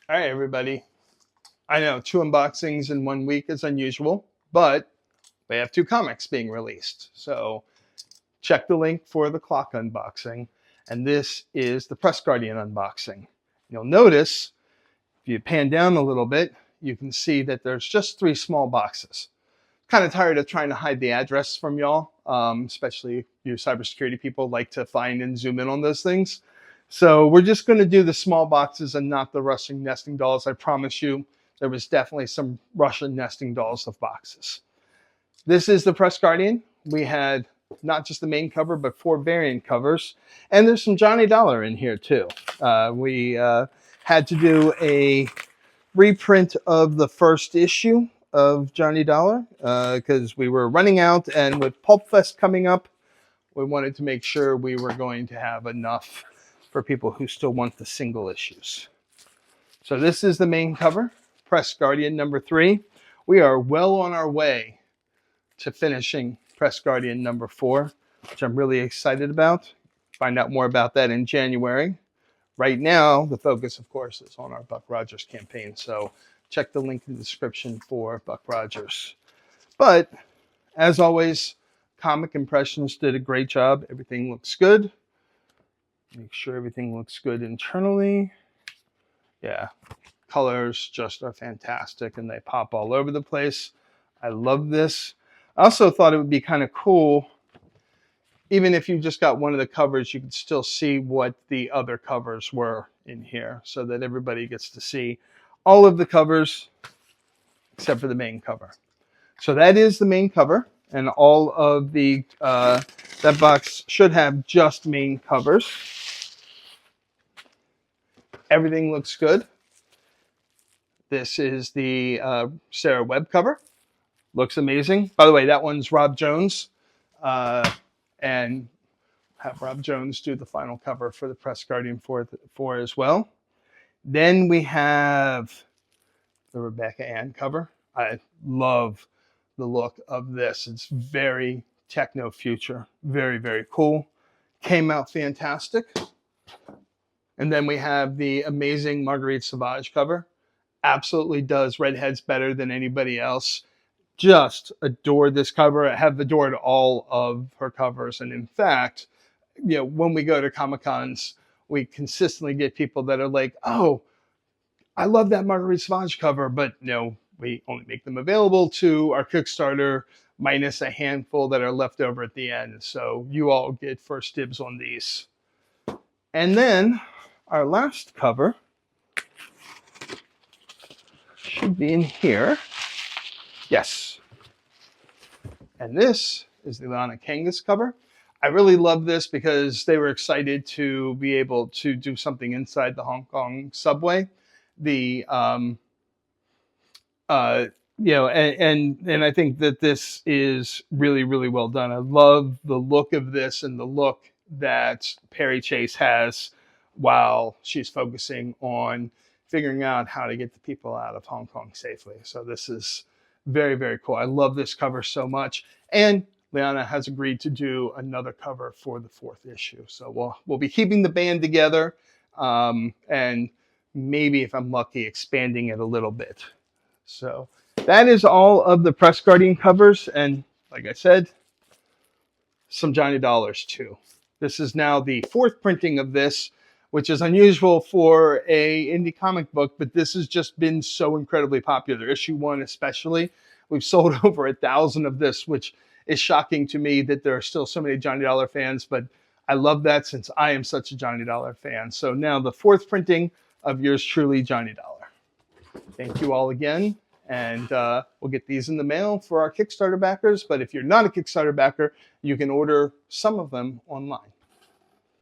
All right, everybody. I know 2 unboxings in 1 week is unusual, but they have 2 comics being released. So check the link for the clock unboxing. And this is the Press Guardian unboxing. You'll notice, if you pan down a little bit, you can see that there's just 3 small boxes. Kind of tired of trying to hide the address from y'all, especially you cybersecurity people like to find and zoom in on those things. So we're just going to do the small boxes and not the Russian nesting dolls. I promise you, there was definitely some Russian nesting dolls of boxes. This is the Press Guardian. We had not just the main cover, but 4 variant covers. And there's some Johnny Dollar in here too. We had to do a reprint of the first issue of Johnny Dollar because we were running out, and with Pulp Fest coming up, we wanted to make sure we were going to have enough for people who still want the single issues. So this is the main cover, Press Guardian number 3. We are well on our way to finishing Press Guardian number 4, which I'm really excited about. Find out more about that in January. Right now, the focus, of course, is on our Buck Rogers campaign. So check the link in the description for Buck Rogers. But as always, Comic Impressions did a great job. Everything looks good. Make sure everything looks good internally. Yeah, colors just are fantastic and they pop all over the place. I love this. I also thought it would be kind of cool, even if you just got one of the covers, you could still see what the other covers were in here so that everybody gets to see all of the covers except for the main cover. So that is the main cover, and all of the, that box should have just main covers. Everything looks good. This is the Sarah Webb cover. Looks amazing. By the way, that one's Rob Jones. And have Rob Jones do the final cover for the Press Guardian 4 as well. Then we have the Rebecca Ann cover. I love the look of this. It's very techno future. Very, very cool. Came out fantastic. And then we have the amazing Marguerite Sauvage cover. Absolutely does redheads better than anybody else. Just adore this cover. I have adored all of her covers. And in fact, you know, when we go to Comic-Cons, we consistently get people that are like, oh, I love that Marguerite Sauvage cover, but no, we only make them available to our Kickstarter minus a handful that are left over at the end. So you all get first dibs on these. And then our last cover should be in here. Yes. And this is the Liana Kangas cover. I really love this because they were excited to be able to do something inside the Hong Kong subway. The you know, and I think that this is really, really well done. I love the look of this and the look that Perry Chase has while she's focusing on figuring out how to get the people out of Hong Kong safely. So this is very, very cool. I love this cover so much. And Liana has agreed to do another cover for the 4th issue. So we'll be keeping the band together and maybe, if I'm lucky, expanding it a little bit. So that is all of the Press Guardian covers. And like I said, some Johnny Dollars too. This is now the 4th printing of this, which is unusual for a indie comic book, but this has just been so incredibly popular. Issue 1 especially. We've sold over 1,000 of this, which is shocking to me that there are still so many Johnny Dollar fans, but I love that since I am such a Johnny Dollar fan. So now the 4th printing of yours truly, Johnny Dollar. Thank you all again, and we'll get these in the mail for our Kickstarter backers, but if you're not a Kickstarter backer, you can order some of them online.